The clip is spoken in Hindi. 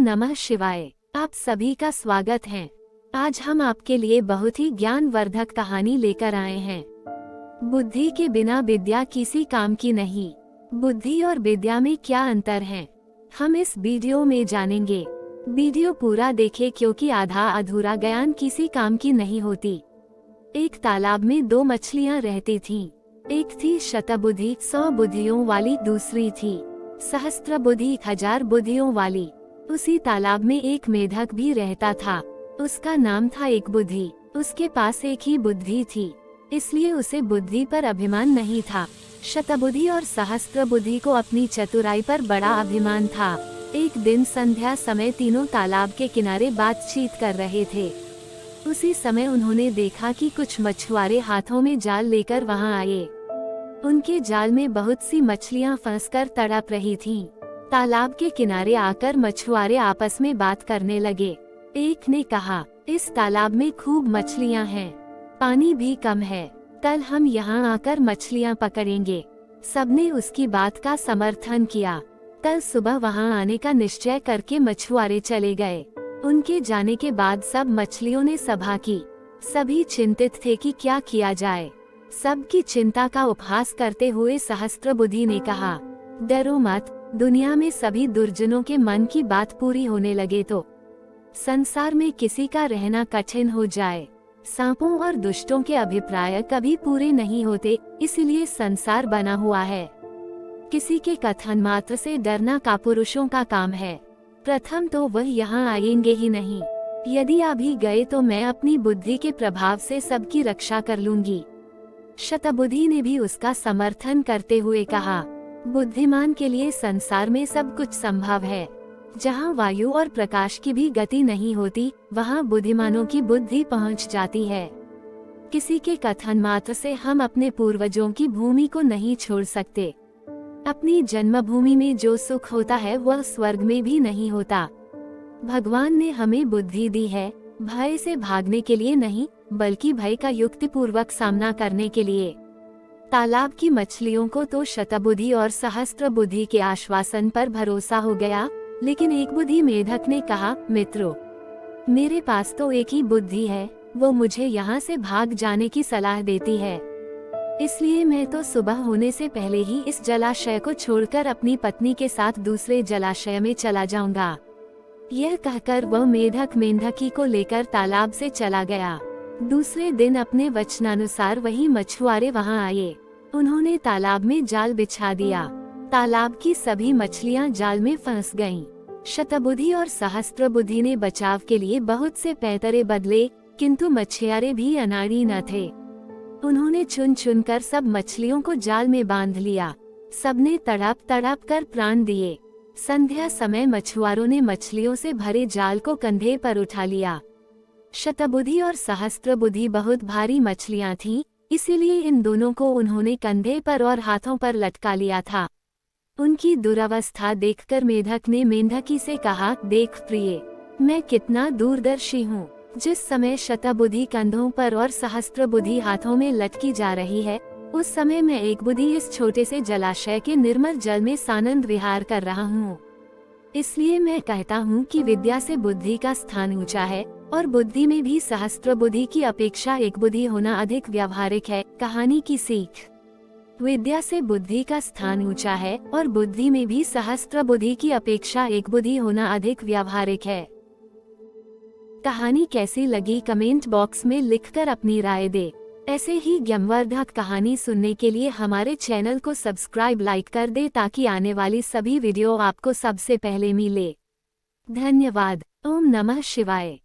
नमः शिवाय। आप सभी का स्वागत है। आज हम आपके लिए बहुत ही ज्ञानवर्धक कहानी लेकर आए हैं। बुद्धि के बिना विद्या किसी काम की नहीं। बुद्धि और विद्या में क्या अंतर है, हम इस वीडियो में जानेंगे। वीडियो पूरा देखें क्योंकि आधा अधूरा ज्ञान किसी काम की नहीं होती। एक तालाब में दो मछलियां रहती थीं। एक थी शतबुद्धि 100 बुद्धियों वाली, दूसरी थी सहस्त्र बुद्धि 1000 बुद्धियों वाली। उसी तालाब में एक मेढक भी रहता था। उसका नाम था एक बुद्धि। उसके पास एक ही बुद्धि थी, इसलिए उसे बुद्धि पर अभिमान नहीं था। शतबुद्धि और सहस्त्र बुद्धि को अपनी चतुराई पर बड़ा अभिमान था। एक दिन संध्या समय तीनों तालाब के किनारे बातचीत कर रहे थे। उसी समय उन्होंने देखा कि कुछ मछुआरे हाथों में जाल लेकर वहां आए। उनके जाल में बहुत सी मछलियां फंसकर तड़प रही थीं। तालाब के किनारे आकर मछुआरे आपस में बात करने लगे। एक ने कहा, इस तालाब में खूब मछलियां हैं, पानी भी कम है, कल हम यहाँ आकर मछलियां पकड़ेंगे। सबने उसकी बात का समर्थन किया। कल सुबह वहाँ आने का निश्चय करके मछुआरे चले गए। उनके जाने के बाद सब मछलियों ने सभा की। सभी चिंतित थे कि क्या किया जाए। सबकी चिंता का उपहास करते हुए सहस्त्रबुद्धि ने कहा, डरो मत, दुनिया में सभी दुर्जनों के मन की बात पूरी होने लगे तो संसार में किसी का रहना कठिन हो जाए। सांपों और दुष्टों के अभिप्राय कभी पूरे नहीं होते, इसलिए संसार बना हुआ है। किसी के कथन मात्र से डरना कापुरुषों का काम है। प्रथम तो वह यहाँ आएंगे ही नहीं। यदि अभी गए तो मैं अपनी बुद्धि के प्रभाव से सबकी रक्षा कर लूंगी। शतबुद्धि ने भी उसका समर्थन करते हुए कहा, बुद्धिमान के लिए संसार में सब कुछ संभव है। जहाँ वायु और प्रकाश की भी गति नहीं होती, वहाँ बुद्धिमानों की बुद्धि पहुँच जाती है। किसी के कथन मात्र से हम अपने पूर्वजों की भूमि को नहीं छोड़ सकते। अपनी जन्मभूमि में जो सुख होता है वह स्वर्ग में भी नहीं होता। भगवान ने हमें बुद्धि दी है, भय से भागने के लिए नहीं, बल्कि भय का युक्तिपूर्वक सामना करने के लिए। तालाब की मछलियों को तो शतबुद्धि और सहस्त्र बुद्धि के आश्वासन पर भरोसा हो गया, लेकिन एक बुद्धि मेढक ने कहा, मित्रों, मेरे पास तो एक ही बुद्धि है, वो मुझे यहाँ से भाग जाने की सलाह देती है। इसलिए मैं तो सुबह होने से पहले ही इस जलाशय को छोड़कर अपनी पत्नी के साथ दूसरे जलाशय में चला जाऊंगा। यह कहकर वह मेढक मेंढकी को लेकर तालाब से चला गया। दूसरे दिन अपने वचनानुसार वही मछुआरे वहां आए। उन्होंने तालाब में जाल बिछा दिया। तालाब की सभी मछलियां जाल में फंस गईं। शतबुद्धि और सहस्त्र बुद्धि ने बचाव के लिए बहुत से पैतरे बदले, किंतु मछुआरे भी अनाड़ी न थे। उन्होंने चुन चुन कर सब मछलियों को जाल में बांध लिया। सबने तड़प तड़प कर प्राण दिए। संध्या समय मछुआरों ने मछलियों से भरे जाल को कंधे पर उठा लिया। शतबुद्धि और सहस्त्र बुद्धि बहुत भारी मछलियां थीं, इसीलिए इन दोनों को उन्होंने कंधे पर और हाथों पर लटका लिया था। उनकी दुरावस्था देखकर मेढक ने मेंढकी से कहा, देख प्रिय, मैं कितना दूरदर्शी हूँ। जिस समय शतबुद्धि कंधों पर और सहस्त्र बुद्धि हाथों में लटकी जा रही है, उस समय मैं एक बुद्धि इस छोटे से जलाशय के निर्मल जल में सानंद विहार कर रहा हूँ। इसलिए मैं कहता हूँ कि विद्या से बुद्धि का स्थान ऊंचा है, और बुद्धि में भी सहस्त्र बुद्धि की अपेक्षा एक बुद्धि होना अधिक व्यावहारिक है। कहानी की सीख, विद्या से बुद्धि का स्थान ऊंचा है, और बुद्धि में भी सहस्त्र बुद्धि की अपेक्षा एक बुद्धि होना अधिक व्यावहारिक है। कहानी कैसी लगी कमेंट बॉक्स में लिखकर अपनी राय दे। ऐसे ही ज्ञानवर्धक कहानी सुनने के लिए हमारे चैनल को सब्सक्राइब लाइक कर दे, ताकि आने वाली सभी वीडियो आपको सबसे पहले मिले। धन्यवाद। ओम नमः शिवाय।